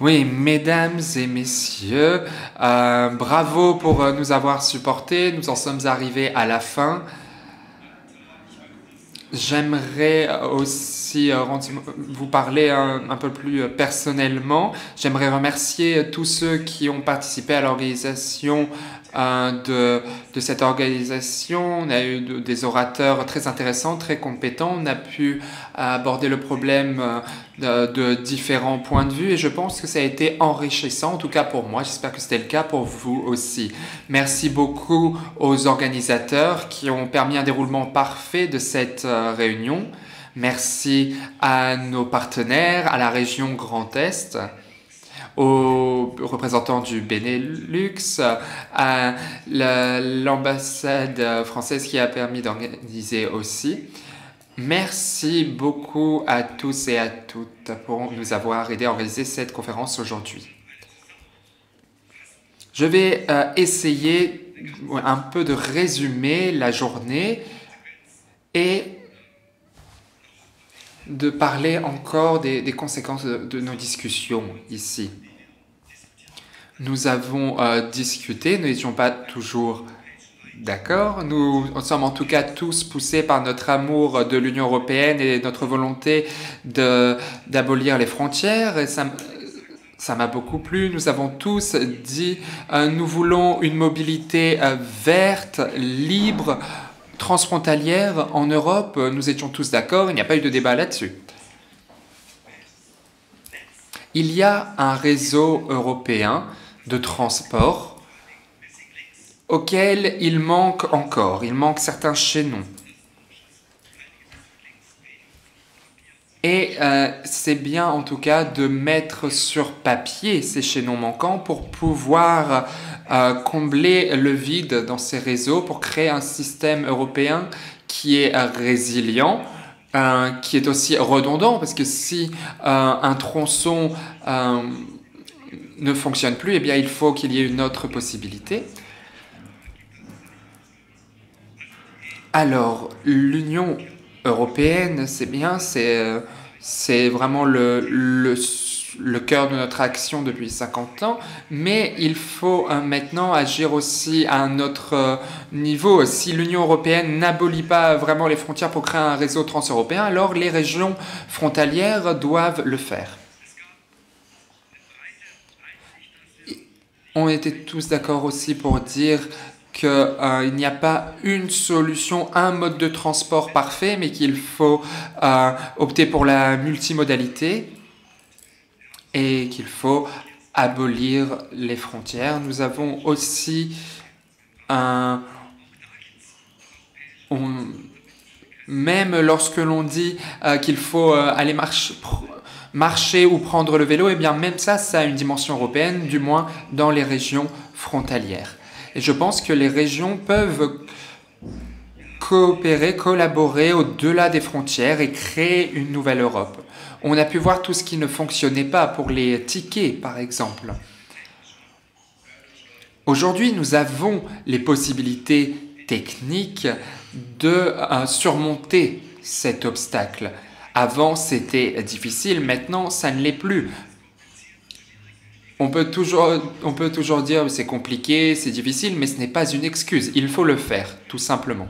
Oui, mesdames et messieurs, bravo pour nous avoir supportés. Nous en sommes arrivés à la fin. J'aimerais aussi vous parler un peu plus personnellement. J'aimerais remercier tous ceux qui ont participé à l'organisation de cette organisation. On a eu des orateurs très intéressants, très compétents. On a pu aborder le problème de différents points de vue et je pense que ça a été enrichissant, en tout cas pour moi. J'espère que c'était le cas pour vous aussi. Merci beaucoup aux organisateurs qui ont permis un déroulement parfait de cette réunion. Merci à nos partenaires, à la région Grand Est, aux représentants du Benelux, à l'ambassade française qui a permis d'organiser aussi. Merci beaucoup à tous et à toutes pour nous avoir aidé à organiser cette conférence aujourd'hui. Je vais essayer un peu de résumer la journée et de parler encore des conséquences de nos discussions ici. Nous avons discuté, nous n'étions pas toujours d'accord. Nous sommes en tout cas tous poussés par notre amour de l'Union européenne et notre volonté d'abolir les frontières. Et ça m'a beaucoup plu. Nous avons tous dit nous voulons une mobilité verte, libre, transfrontalière en Europe. Nous étions tous d'accord, il n'y a pas eu de débat là-dessus. Il y a un réseau européen de transport auquel il manque encore. Il manque certains chaînons. Et c'est bien en tout cas de mettre sur papier ces chaînons manquants pour pouvoir combler le vide dans ces réseaux, pour créer un système européen qui est résilient, qui est aussi redondant, parce que si un tronçon ne fonctionne plus, eh bien il faut qu'il y ait une autre possibilité. Alors, l'Union européenne, c'est bien, c'est vraiment le cœur de notre action depuis 50 ans, mais il faut maintenant agir aussi à un autre niveau. Si l'Union européenne n'abolit pas vraiment les frontières pour créer un réseau transeuropéen, alors les régions frontalières doivent le faire. On était tous d'accord aussi pour dire qu'il n'y a pas une solution, un mode de transport parfait, mais qu'il faut opter pour la multimodalité et qu'il faut abolir les frontières. Nous avons aussi même lorsque l'on dit qu'il faut aller marcher ou prendre le vélo, et bien même ça a une dimension européenne, du moins dans les régions frontalières. Et je pense que les régions peuvent coopérer, collaborer au-delà des frontières et créer une nouvelle Europe. On a pu voir tout ce qui ne fonctionnait pas pour les tickets, par exemple. Aujourd'hui, nous avons les possibilités techniques de surmonter cet obstacle. Avant, c'était difficile, maintenant, ça ne l'est plus. On peut toujours dire que c'est compliqué, c'est difficile, mais ce n'est pas une excuse. Il faut le faire, tout simplement.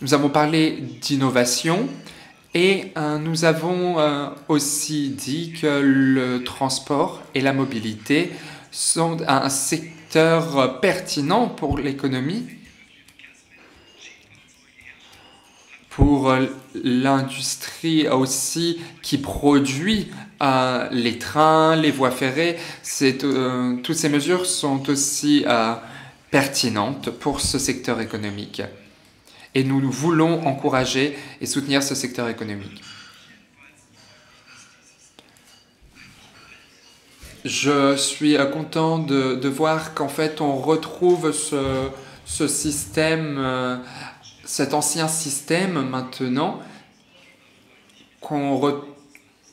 Nous avons parlé d'innovation et nous avons aussi dit que le transport et la mobilité sont un secteur pertinent pour l'économie, pour l'industrie aussi qui produit les trains, les voies ferrées. Toutes ces mesures sont aussi pertinentes pour ce secteur économique. Et nous voulons encourager et soutenir ce secteur économique. Je suis content de voir qu'en fait on retrouve ce système, cet ancien système maintenant, qu'on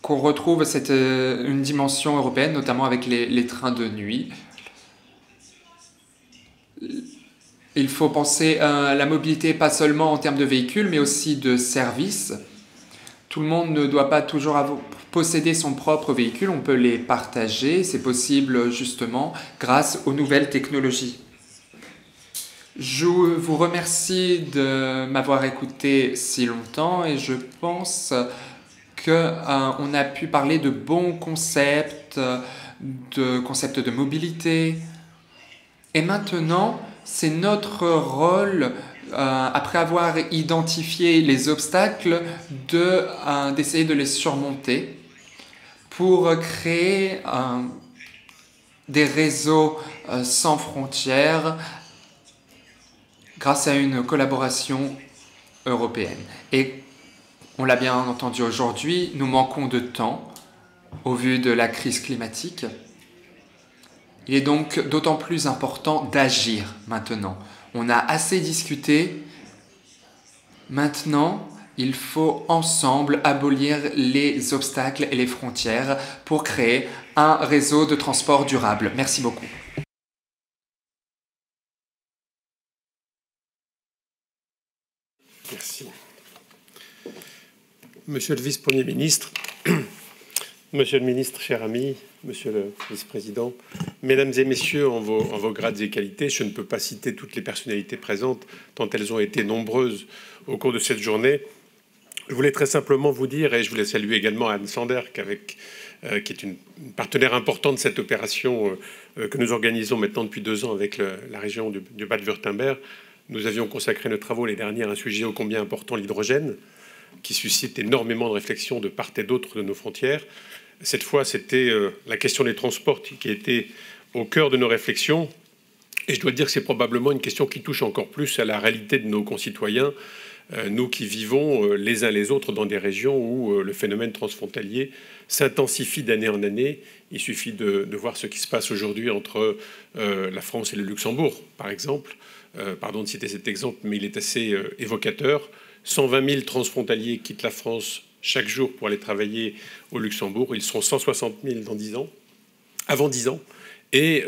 retrouve une dimension européenne, notamment avec les trains de nuit. Il faut penser à la mobilité pas seulement en termes de véhicules, mais aussi de services. Tout le monde ne doit pas toujours posséder son propre véhicule, on peut les partager, c'est possible justement grâce aux nouvelles technologies. Je vous remercie de m'avoir écouté si longtemps et je pense qu'on a pu parler de bons concepts, de concepts de mobilité. Et maintenant, c'est notre rôle, après avoir identifié les obstacles, d'essayer de les surmonter pour créer des réseaux sans frontières grâce à une collaboration européenne. Et on l'a bien entendu aujourd'hui, nous manquons de temps au vu de la crise climatique. Il est donc d'autant plus important d'agir maintenant. On a assez discuté. Maintenant, il faut ensemble abolir les obstacles et les frontières pour créer un réseau de transport durable. Merci beaucoup. Merci. Monsieur le vice-premier ministre, monsieur le ministre, cher ami, monsieur le vice-président, mesdames et messieurs, en vos grades et qualités, je ne peux pas citer toutes les personnalités présentes, tant elles ont été nombreuses au cours de cette journée. Je voulais très simplement vous dire, et je voulais saluer également Anne Sander, qui est une partenaire importante de cette opération que nous organisons maintenant depuis 2 ans avec la région du Bade-Wurtemberg. Nous avions consacré nos travaux les derniers à un sujet ô combien important, l'hydrogène, qui suscite énormément de réflexions de part et d'autre de nos frontières. Cette fois, c'était la question des transports qui était au cœur de nos réflexions. Et je dois dire que c'est probablement une question qui touche encore plus à la réalité de nos concitoyens, nous qui vivons les uns les autres dans des régions où le phénomène transfrontalier s'intensifie d'année en année. Il suffit de voir ce qui se passe aujourd'hui entre la France et le Luxembourg, par exemple. Pardon de citer cet exemple, mais il est assez évocateur. 120 000 transfrontaliers quittent la France chaque jour pour aller travailler au Luxembourg. Ils seront 160 000 dans 10 ans, avant 10 ans. Et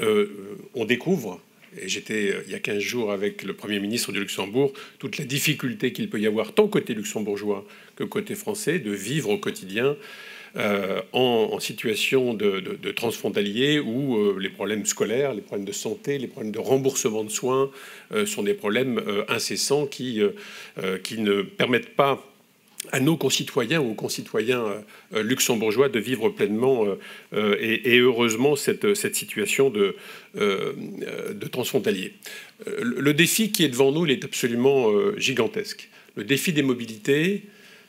on découvre, et j'étais il y a 15 jours avec le Premier ministre du Luxembourg, toute la difficulté qu'il peut y avoir, tant côté luxembourgeois que côté français, de vivre au quotidien en situation de transfrontalier où les problèmes scolaires, les problèmes de santé, les problèmes de remboursement de soins sont des problèmes incessants qui ne permettent pas à nos concitoyens ou aux concitoyens luxembourgeois de vivre pleinement et heureusement cette situation de transfrontalier. Le défi qui est devant nous, il est absolument gigantesque. Le défi des mobilités,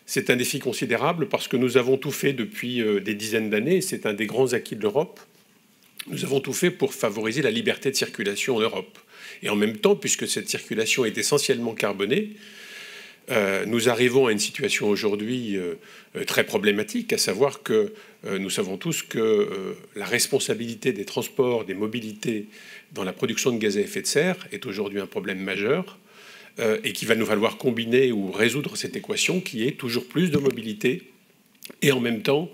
c'est un défi considérable parce que nous avons tout fait depuis des dizaines d'années. C'est un des grands acquis de l'Europe. Nous avons tout fait pour favoriser la liberté de circulation en Europe. Et en même temps, puisque cette circulation est essentiellement carbonée, nous arrivons à une situation aujourd'hui très problématique, à savoir que nous savons tous que la responsabilité des transports, des mobilités dans la production de gaz à effet de serre est aujourd'hui un problème majeur. Et qu'il va nous falloir combiner ou résoudre cette équation qui est toujours plus de mobilité et en même temps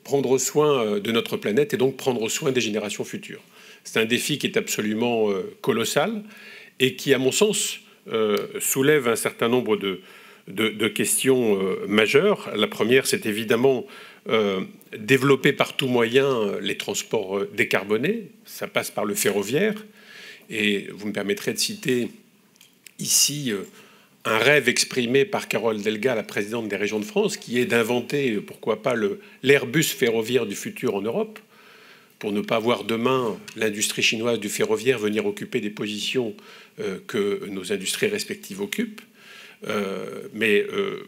prendre soin de notre planète et donc prendre soin des générations futures. C'est un défi qui est absolument colossal et qui, à mon sens, soulève un certain nombre de questions majeures. La première, c'est évidemment développer par tout moyen les transports décarbonés. Ça passe par le ferroviaire. Et vous me permettrez de citer ici un rêve exprimé par Carole Delga, la présidente des Régions de France, qui est d'inventer, pourquoi pas, l'Airbus ferroviaire du futur en Europe, pour ne pas voir demain l'industrie chinoise du ferroviaire venir occuper des positions que nos industries respectives occupent. Le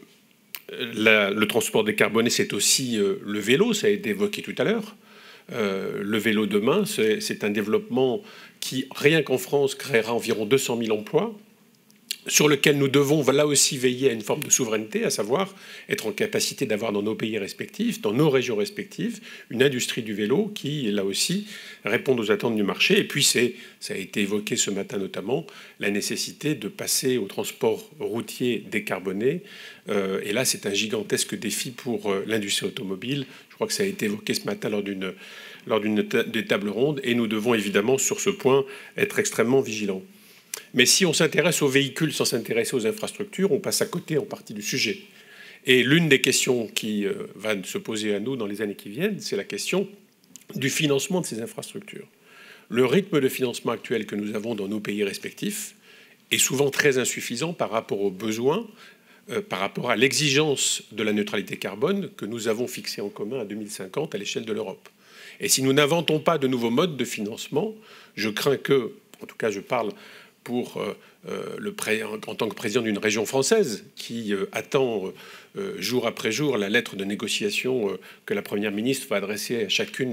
transport décarboné, c'est aussi le vélo, ça a été évoqué tout à l'heure. Le vélo demain, c'est un développement qui, rien qu'en France, créera environ 200 000 emplois, sur lequel nous devons là aussi veiller à une forme de souveraineté, à savoir être en capacité d'avoir dans nos pays respectifs, dans nos régions respectives, une industrie du vélo qui, là aussi, répond aux attentes du marché. Et puis, ça a été évoqué ce matin notamment, la nécessité de passer au transport routier décarboné. Et là, c'est un gigantesque défi pour l'industrie automobile. Je crois que ça a été évoqué ce matin lors d'une des tables rondes. Et nous devons évidemment, sur ce point, être extrêmement vigilants. Mais si on s'intéresse aux véhicules sans s'intéresser aux infrastructures, on passe à côté en partie du sujet. Et l'une des questions qui va se poser à nous dans les années qui viennent, c'est la question du financement de ces infrastructures. Le rythme de financement actuel que nous avons dans nos pays respectifs est souvent très insuffisant par rapport aux besoins, par rapport à l'exigence de la neutralité carbone que nous avons fixée en commun à 2050 à l'échelle de l'Europe. Et si nous n'inventons pas de nouveaux modes de financement, je crains que, en tout cas je parle pour en tant que président d'une région française qui attend jour après jour la lettre de négociation que la Première ministre va adresser à chacun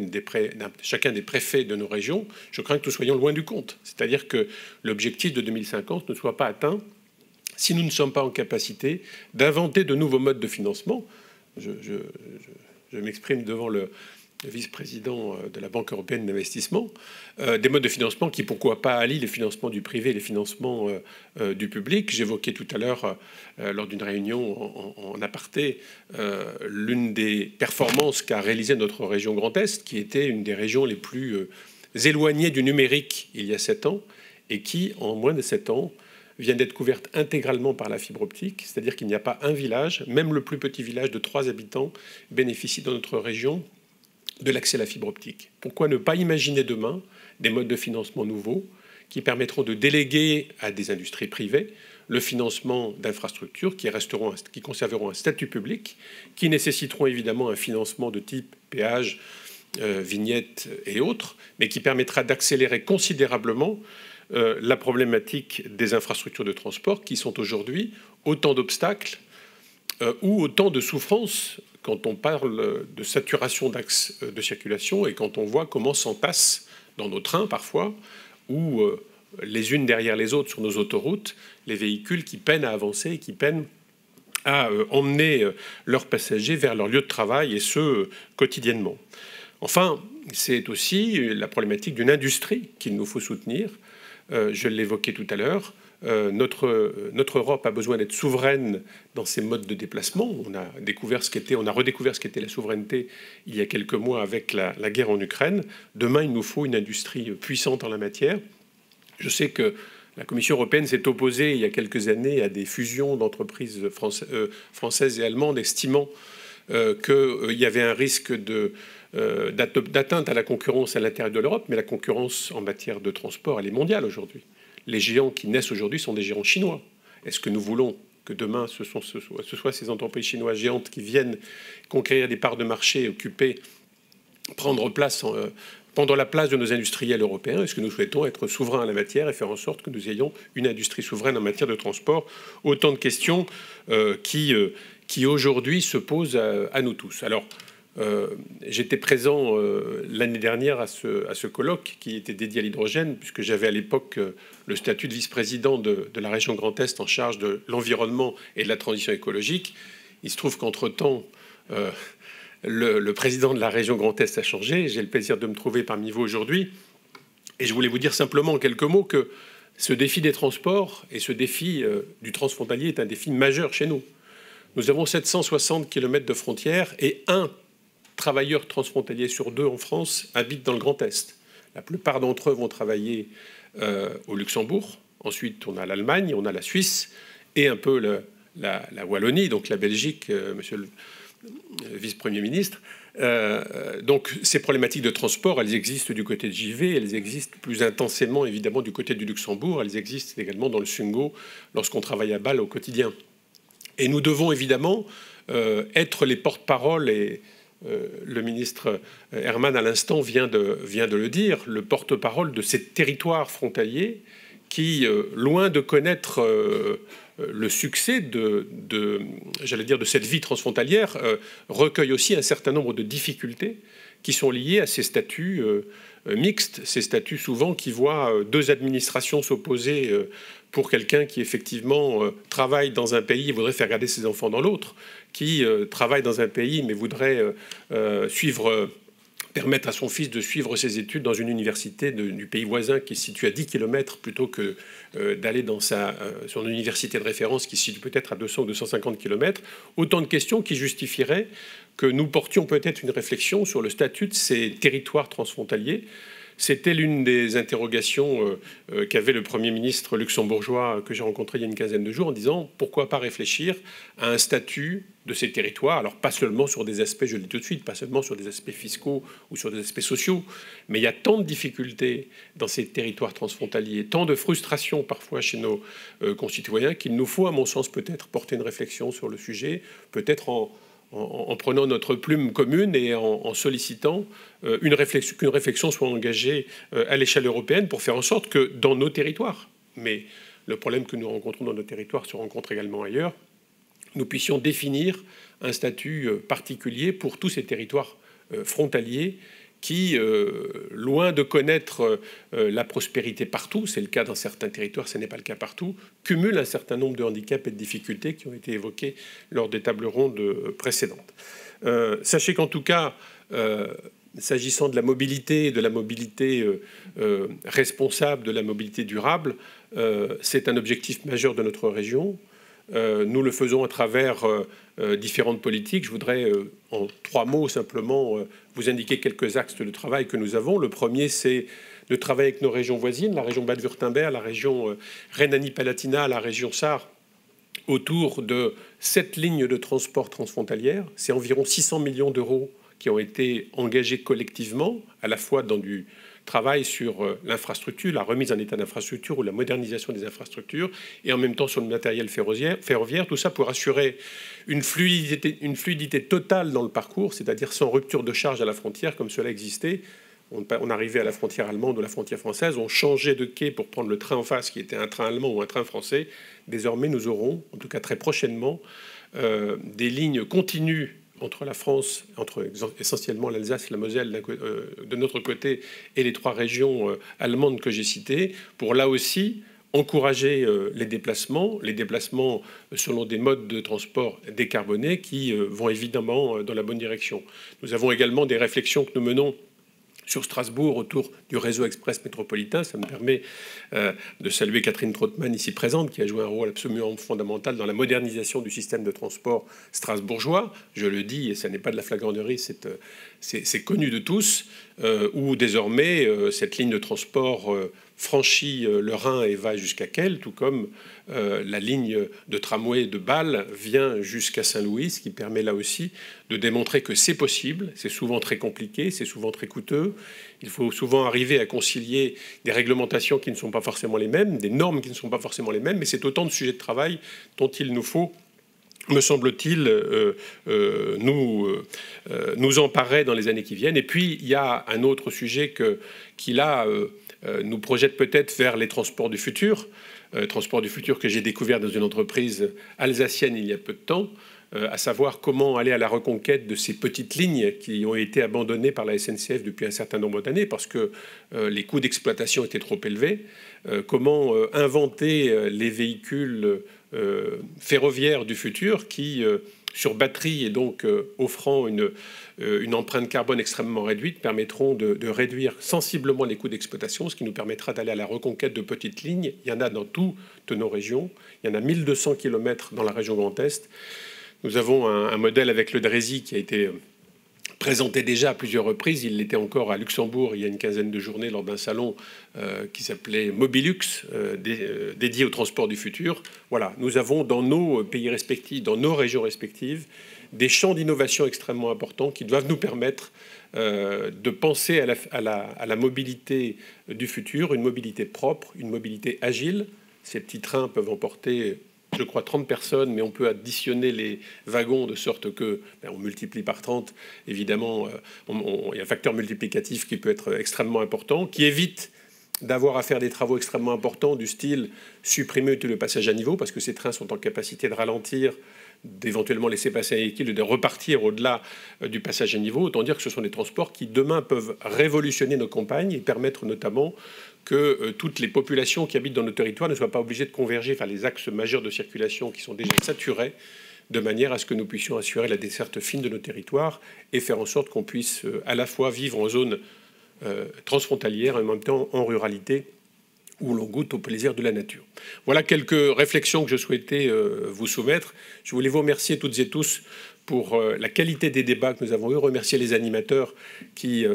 des préfets de nos régions, je crains que nous soyons loin du compte. C'est-à-dire que l'objectif de 2050 ne soit pas atteint si nous ne sommes pas en capacité d'inventer de nouveaux modes de financement. Je m'exprime devant le vice-président de la Banque européenne d'investissement, des modes de financement qui, pourquoi pas, allient les financements du privé et les financements du public. J'évoquais tout à l'heure, lors d'une réunion en aparté, l'une des performances qu'a réalisé notre région Grand Est, qui était une des régions les plus éloignées du numérique il y a 7 ans, et qui, en moins de 7 ans, vient d'être couverte intégralement par la fibre optique, c'est-à-dire qu'il n'y a pas un village, même le plus petit village de 3 habitants, bénéficie dans notre région de l'accès à la fibre optique. Pourquoi ne pas imaginer demain des modes de financement nouveaux qui permettront de déléguer à des industries privées le financement d'infrastructures qui conserveront un statut public, qui nécessiteront évidemment un financement de type péage, vignettes et autres, mais qui permettra d'accélérer considérablement la problématique des infrastructures de transport qui sont aujourd'hui autant d'obstacles ou autant de souffrances quand on parle de saturation d'axes de circulation et quand on voit comment s'entassent dans nos trains parfois, ou les unes derrière les autres sur nos autoroutes, les véhicules qui peinent à avancer et qui peinent à emmener leurs passagers vers leur lieu de travail, et ce, quotidiennement. Enfin, c'est aussi la problématique d'une industrie qu'il nous faut soutenir. Je l'évoquais tout à l'heure. Notre Europe a besoin d'être souveraine dans ses modes de déplacement. On a redécouvert ce qu'était la souveraineté il y a quelques mois avec la guerre en Ukraine. Demain, il nous faut une industrie puissante en la matière. Je sais que la Commission européenne s'est opposée il y a quelques années à des fusions d'entreprises françaises et allemandes, estimant qu'il y avait un risque d'atteinte à la concurrence à l'intérieur de l'Europe, mais la concurrence en matière de transport, elle est mondiale aujourd'hui. Les géants qui naissent aujourd'hui sont des géants chinois. Est-ce que nous voulons que demain, ce soit ces entreprises chinoises géantes qui viennent conquérir des parts de marché, prendre la place de nos industriels européens? Est-ce que nous souhaitons être souverains à la matière et faire en sorte que nous ayons une industrie souveraine en matière de transport? Autant de questions qui aujourd'hui se posent à nous tous. Alors, j'étais présent l'année dernière à ce colloque qui était dédié à l'hydrogène, puisque j'avais à l'époque le statut de vice-président de la région Grand Est en charge de l'environnement et de la transition écologique. Il se trouve qu'entre-temps, le président de la région Grand Est a changé. J'ai le plaisir de me trouver parmi vous aujourd'hui. Et je voulais vous dire simplement en quelques mots que ce défi des transports et ce défi du transfrontalier est un défi majeur chez nous. Nous avons 760 km de frontières et un travailleurs transfrontaliers sur 2 en France habitent dans le Grand Est. La plupart d'entre eux vont travailler au Luxembourg. Ensuite, on a l'Allemagne, on a la Suisse et un peu la Wallonie, donc la Belgique, monsieur le vice-premier ministre. Donc ces problématiques de transport, elles existent du côté de JV, elles existent plus intensément évidemment du côté du Luxembourg, elles existent également dans le Sungo lorsqu'on travaille à Bâle au quotidien. Et nous devons évidemment être les porte-parole, et le ministre Herman à l'instant vient de le dire, le porte-parole de ces territoires frontaliers qui, loin de connaître le succès de cette vie transfrontalière, recueille aussi un certain nombre de difficultés qui sont liées à ces statuts mixtes, ces statuts souvent qui voient 2 administrations s'opposer pour quelqu'un qui effectivement travaille dans un pays et voudrait faire garder ses enfants dans l'autre, qui travaille dans un pays mais voudrait permettre à son fils de suivre ses études dans une université du pays voisin qui se situe à 10 km plutôt que d'aller dans son université de référence qui se situe peut-être à 200 ou 250 km. Autant de questions qui justifieraient que nous portions peut-être une réflexion sur le statut de ces territoires transfrontaliers. C'était l'une des interrogations qu'avait le Premier ministre luxembourgeois que j'ai rencontré il y a une quinzaine de jours en disant pourquoi pas réfléchir à un statut de ces territoires, alors pas seulement sur des aspects, je le dis tout de suite, pas seulement sur des aspects fiscaux ou sur des aspects sociaux, mais il y a tant de difficultés dans ces territoires transfrontaliers, tant de frustration parfois chez nos concitoyens qu'il nous faut, à mon sens, peut-être porter une réflexion sur le sujet, peut-être en prenant notre plume commune et en sollicitant qu'une réflexion soit engagée à l'échelle européenne pour faire en sorte que dans nos territoires, mais le problème que nous rencontrons dans nos territoires se rencontre également ailleurs, nous puissions définir un statut particulier pour tous ces territoires frontaliers qui, loin de connaître la prospérité partout, c'est le cas dans certains territoires, ce n'est pas le cas partout, cumulent un certain nombre de handicaps et de difficultés qui ont été évoqués lors des tables rondes précédentes. Sachez qu'en tout cas, s'agissant de la mobilité responsable, de la mobilité durable, c'est un objectif majeur de notre région. Nous le faisons à travers différentes politiques. Je voudrais, en 3 mots simplement, vous indiquer quelques axes de travail que nous avons. Le premier, c'est de travailler avec nos régions voisines, la région Bade-Wurtemberg, la région Rhénanie-Palatinat, la région Sarre, autour de 7 lignes de transport transfrontalières. C'est environ 600 millions d'euros qui ont été engagés collectivement, à la fois dans du travail sur l'infrastructure, la remise en état d'infrastructure ou la modernisation des infrastructures, et en même temps sur le matériel ferroviaire, tout ça pour assurer une fluidité totale dans le parcours, c'est-à-dire sans rupture de charge à la frontière, comme cela existait. On arrivait à la frontière allemande ou la frontière française, on changeait de quai pour prendre le train en face, qui était un train allemand ou un train français. Désormais, nous aurons, en tout cas très prochainement, des lignes continues entre la France, entre essentiellement l'Alsace, la Moselle de notre côté, et les 3 régions allemandes que j'ai citées, pour là aussi encourager les déplacements selon des modes de transport décarbonés qui vont évidemment dans la bonne direction. Nous avons également des réflexions que nous menons sur Strasbourg autour du réseau express métropolitain. Ça me permet de saluer Catherine Trautmann ici présente, qui a joué un rôle absolument fondamental dans la modernisation du système de transport strasbourgeois. Je le dis, et ça n'est pas de la flagornerie, c'est connu de tous, où désormais cette ligne de transport franchit le Rhin et va jusqu'à Kehl, tout comme la ligne de tramway de Bâle vient jusqu'à Saint-Louis, ce qui permet là aussi de démontrer que c'est possible. C'est souvent très compliqué, c'est souvent très coûteux. Il faut souvent arriver à concilier des réglementations qui ne sont pas forcément les mêmes, des normes qui ne sont pas forcément les mêmes, mais c'est autant de sujets de travail dont il nous faut, me semble-t-il, nous emparer dans les années qui viennent. Et puis, il y a un autre sujet qui là, nous projette peut-être vers les transports du futur, transports du futur que j'ai découvert dans une entreprise alsacienne il y a peu de temps, à savoir comment aller à la reconquête de ces petites lignes qui ont été abandonnées par la SNCF depuis un certain nombre d'années parce que les coûts d'exploitation étaient trop élevés, comment inventer les véhicules ferroviaires du futur qui, sur batterie et donc offrant une empreinte carbone extrêmement réduite, permettront de réduire sensiblement les coûts d'exploitation, ce qui nous permettra d'aller à la reconquête de petites lignes. Il y en a dans toutes nos régions. Il y en a 1200 km dans la région Grand Est. Nous avons un modèle avec le Drési qui a été présenté déjà à plusieurs reprises. Il l'était encore à Luxembourg il y a une quinzaine de journées lors d'un salon qui s'appelait Mobilux, dédié au transport du futur. Voilà, nous avons dans nos pays respectifs, dans nos régions respectives, des champs d'innovation extrêmement importants qui doivent nous permettre de penser à la mobilité du futur, une mobilité propre, une mobilité agile. Ces petits trains peuvent emporter, je crois, 30 personnes, mais on peut additionner les wagons de sorte que, on multiplie par 30, évidemment, il y a un facteur multiplicatif qui peut être extrêmement important, qui évite d'avoir à faire des travaux extrêmement importants du style supprimer tout le passage à niveau, parce que ces trains sont en capacité de ralentir, d'éventuellement laisser passer un véhicule et de repartir au-delà du passage à niveau. Autant dire que ce sont des transports qui, demain, peuvent révolutionner nos campagnes et permettre notamment que toutes les populations qui habitent dans nos territoires ne soient pas obligées de converger vers les axes majeurs de circulation qui sont déjà saturés, de manière à ce que nous puissions assurer la desserte fine de nos territoires et faire en sorte qu'on puisse à la fois vivre en zone transfrontalière et en même temps en ruralité où l'on goûte au plaisir de la nature. Voilà quelques réflexions que je souhaitais vous soumettre. Je voulais vous remercier toutes et tous pour la qualité des débats que nous avons eus, remercier les animateurs qui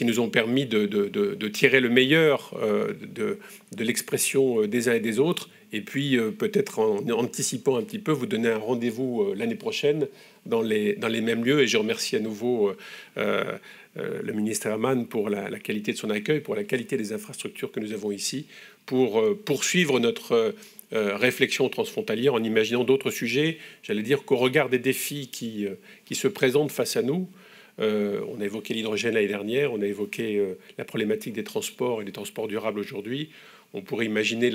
nous ont permis de tirer le meilleur de l'expression des uns et des autres, et puis peut-être en anticipant un petit peu, vous donner un rendez-vous l'année prochaine dans les mêmes lieux. Et je remercie à nouveau le ministre Herman pour la qualité de son accueil, pour la qualité des infrastructures que nous avons ici, pour poursuivre notre réflexion transfrontalière en imaginant d'autres sujets, j'allais dire qu'au regard des défis qui se présentent face à nous. On a évoqué l'hydrogène l'année dernière, on a évoqué la problématique des transports et des transports durables aujourd'hui. On pourrait imaginer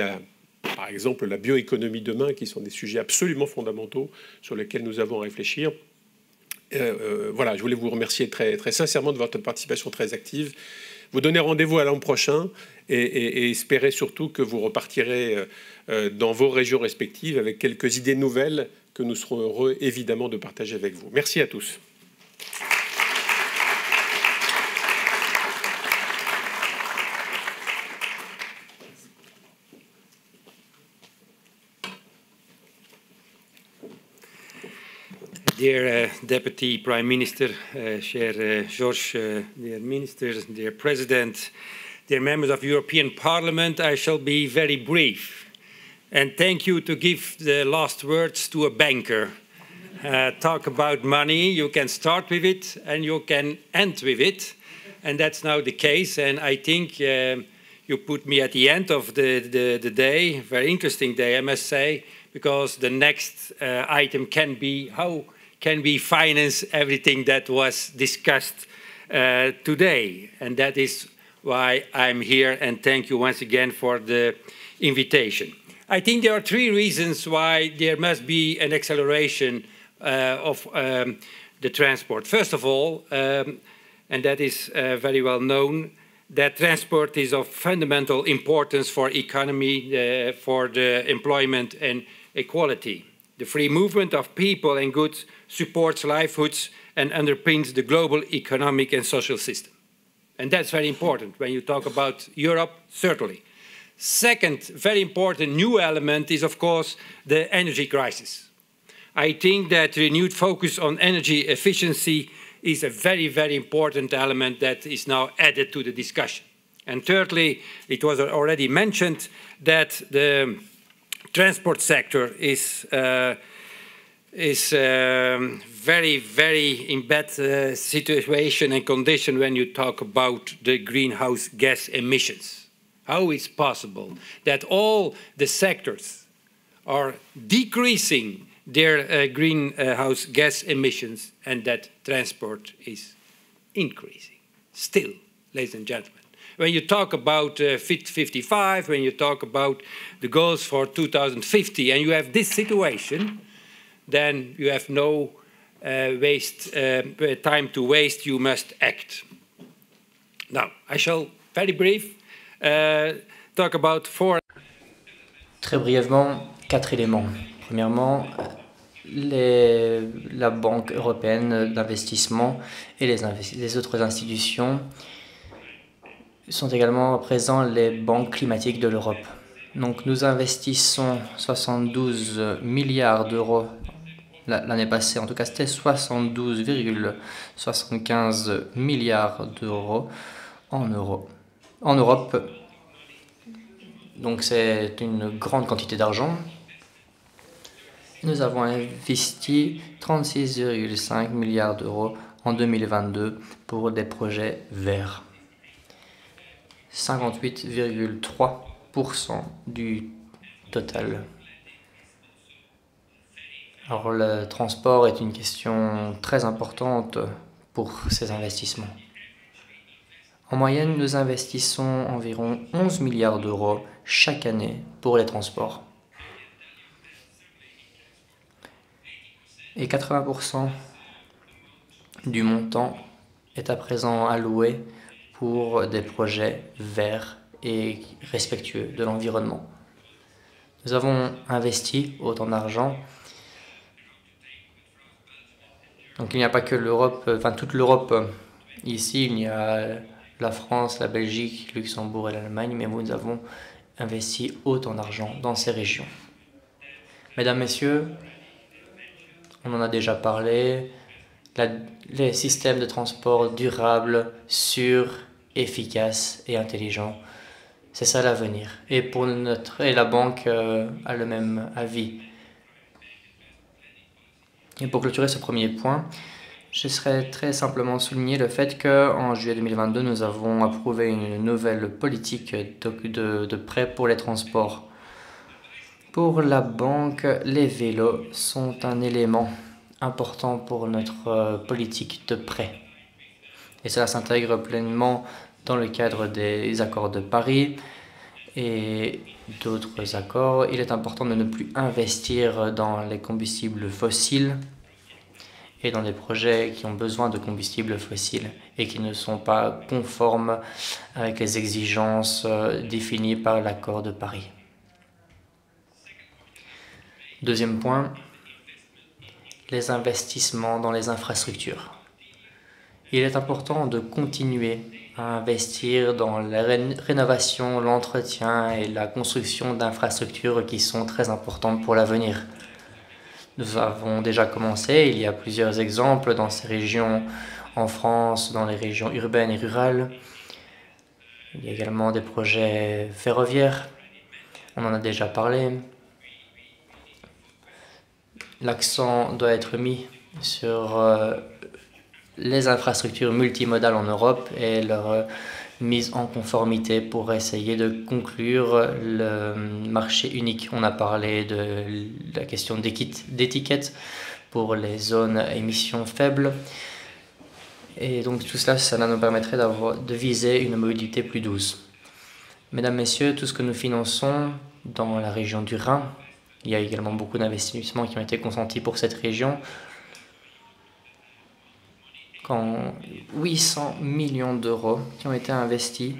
par exemple la bioéconomie demain, qui sont des sujets absolument fondamentaux sur lesquels nous avons à réfléchir. Voilà, je voulais vous remercier très, très sincèrement de votre participation très active. Vous donner rendez-vous à l'an prochain et espérer surtout que vous repartirez dans vos régions respectives avec quelques idées nouvelles que nous serons heureux évidemment de partager avec vous. Merci à tous. Dear Deputy Prime Minister, cher Georges, dear Ministers, dear President, dear members of European Parliament, I shall be very brief. And thank you to give the last words to a banker. Talk about money, you can start with it and you can end with it. And that's now the case. And I think you put me at the end of the day, very interesting day, I must say, because the next item can be how can we finance everything that was discussed today? And that is why I'm here, and thank you once again for the invitation. I think there are three reasons why there must be an acceleration of the transport. First of all, and that is very well known, that transport is of fundamental importance for economy, for the employment and equality. The free movement of people and goods supports livelihoods and underpins the global economic and social system. And that's very important when you talk about Europe, certainly. Second, very important new element is, of course, the energy crisis. I think that renewed focus on energy efficiency is a very, very important element that is now added to the discussion. And thirdly, it was already mentioned that the transport sector is very, very in bad situation and condition when you talk about the greenhouse gas emissions. How is it possible that all the sectors are decreasing their greenhouse gas emissions and that transport is increasing still, ladies and gentlemen? When you talk about Fit 55, when you talk about the goals for 2050, and you have this situation, then you have no time to waste, you must act. Now, I shall, very brief, talk about four... Très brièvement, 4 éléments. Premièrement, la Banque européenne d'investissement et les autres institutions sont également présents, les banques climatiques de l'Europe. Donc nous investissons 72 milliards d'euros l'année passée, en tout cas c'était 72,75 milliards d'euros en Europe. Donc c'est une grande quantité d'argent. Nous avons investi 36,5 milliards d'euros en 2022 pour des projets verts. 58,3% du total. Alors le transport est une question très importante pour ces investissements. En moyenne, nous investissons environ 11 milliards d'euros chaque année pour les transports. Et 80% du montant est à présent alloué pour des projets verts et respectueux de l'environnement. Nous avons investi autant d'argent. Donc il n'y a pas que l'Europe, enfin toute l'Europe ici, il y a la France, la Belgique, Luxembourg et l'Allemagne, mais nous avons investi autant d'argent dans ces régions. Mesdames, Messieurs, on en a déjà parlé, les systèmes de transport durables, sûrs, efficaces et intelligents, c'est ça l'avenir. Et la banque a le même avis. Et pour clôturer ce premier point, je serais très simplement souligner le fait qu'en juillet 2022, nous avons approuvé une nouvelle politique de prêt pour les transports. Pour la banque, les vélos sont un élément important pour notre politique de prêt. Et cela s'intègre pleinement dans le cadre des accords de Paris et d'autres accords. Il est important de ne plus investir dans les combustibles fossiles et dans des projets qui ont besoin de combustibles fossiles et qui ne sont pas conformes avec les exigences définies par l'accord de Paris. Deuxième point, les investissements dans les infrastructures. Il est important de continuer à investir dans la rénovation, l'entretien et la construction d'infrastructures qui sont très importantes pour l'avenir. Nous avons déjà commencé, il y a plusieurs exemples dans ces régions en France, dans les régions urbaines et rurales. Il y a également des projets ferroviaires, on en a déjà parlé. L'accent doit être mis sur les infrastructures multimodales en Europe et leur mise en conformité pour essayer de conclure le marché unique. On a parlé de la question d'étiquette pour les zones à émissions faibles. Et donc tout cela, ça nous permettrait de viser une mobilité plus douce. Mesdames, Messieurs, tout ce que nous finançons dans la région du Rhin, il y a également beaucoup d'investissements qui ont été consentis pour cette région. Quand 800 millions d'euros qui ont été investis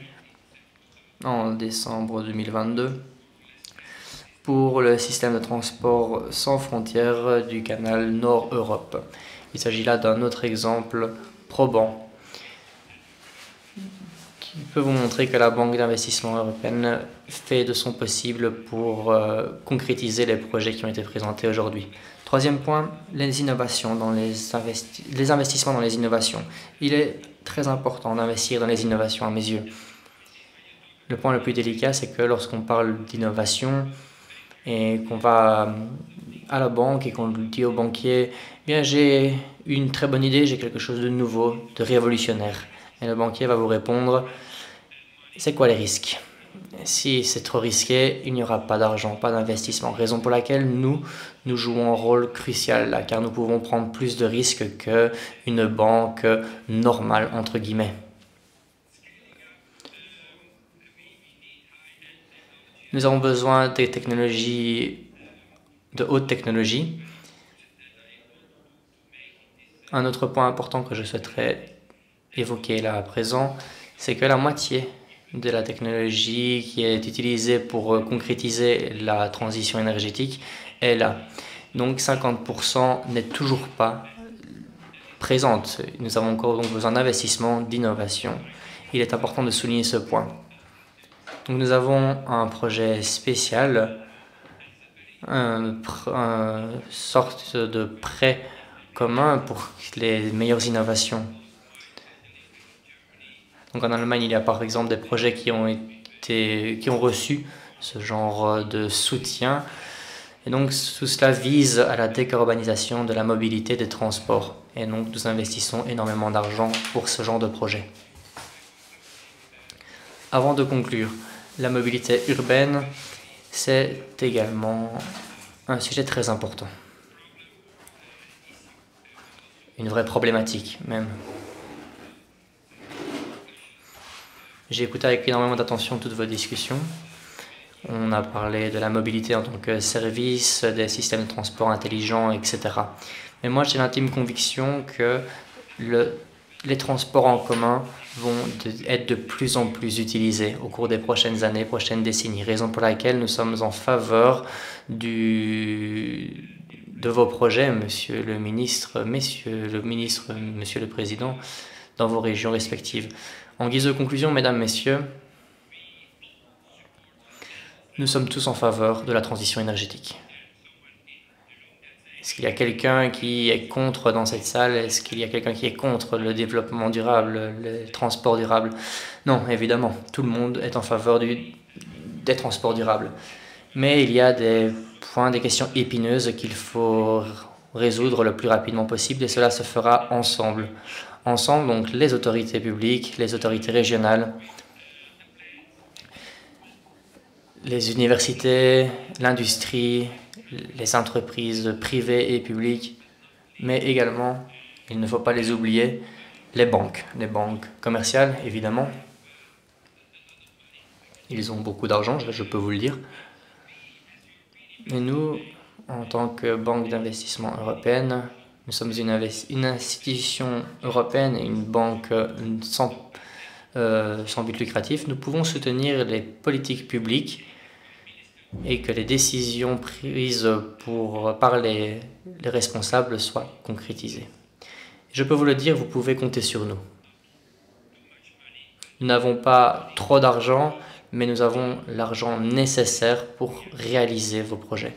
en décembre 2022 pour le système de transport sans frontières du canal Nord-Europe. Il s'agit là d'un autre exemple probant qui peut vous montrer que la Banque d'investissement européenne fait de son possible pour concrétiser les projets qui ont été présentés aujourd'hui. Troisième point, les innovations les investissements dans les innovations. Il est très important d'investir dans les innovations à mes yeux. Le point le plus délicat, c'est que lorsqu'on parle d'innovation et qu'on va à la banque et qu'on dit au banquier « Bien, j'ai une très bonne idée, j'ai quelque chose de nouveau, de révolutionnaire ». Et le banquier va vous répondre « C'est quoi les risques ?» Si c'est trop risqué, il n'y aura pas d'argent, pas d'investissement. Raison pour laquelle nous jouons un rôle crucial là, car nous pouvons prendre plus de risques qu'une banque normale, entre guillemets. Nous avons besoin des technologies, de haute technologie. Un autre point important que je souhaiterais évoquer là à présent, c'est que la moitié de la technologie qui est utilisée pour concrétiser la transition énergétique est là. Donc 50% n'est toujours pas présente. Nous avons encore donc besoin d'investissement, d'innovation. Il est important de souligner ce point. Donc nous avons un projet spécial, une sorte de prêt commun pour les meilleures innovations. Donc en Allemagne, il y a par exemple des projets qui ont reçu ce genre de soutien. Et donc tout cela vise à la décarbonisation de la mobilité des transports. Et donc nous investissons énormément d'argent pour ce genre de projet. Avant de conclure, la mobilité urbaine, c'est également un sujet très important. Une vraie problématique même. J'ai écouté avec énormément d'attention toutes vos discussions. On a parlé de la mobilité en tant que service, des systèmes de transport intelligents, etc. Mais moi, j'ai l'intime conviction que les transports en commun vont être de plus en plus utilisés au cours des prochaines années, prochaines décennies. Raison pour laquelle nous sommes en faveur de vos projets, Monsieur le ministre, Monsieur le Président, dans vos régions respectives. En guise de conclusion, Mesdames, Messieurs, Nous sommes tous en faveur de la transition énergétique. Est-ce qu'il y a quelqu'un qui est contre dans cette salle? Est-ce qu'il y a quelqu'un qui est contre le développement durable, le transport durable? Non, évidemment, tout le monde est en faveur des transports durables. Mais il y a des points, des questions épineuses qu'il faut résoudre le plus rapidement possible et cela se fera ensemble. Ensemble, donc les autorités publiques, les autorités régionales, les universités, l'industrie, les entreprises privées et publiques, mais également, il ne faut pas les oublier, les banques commerciales, évidemment. Ils ont beaucoup d'argent, je peux vous le dire. Et nous, en tant que banque d'investissement européenne, nous sommes une institution européenne et une banque sans but lucratif. Nous pouvons soutenir les politiques publiques et que les décisions prises par les responsables soient concrétisées. Je peux vous le dire, vous pouvez compter sur nous. Nous n'avons pas trop d'argent, mais nous avons l'argent nécessaire pour réaliser vos projets.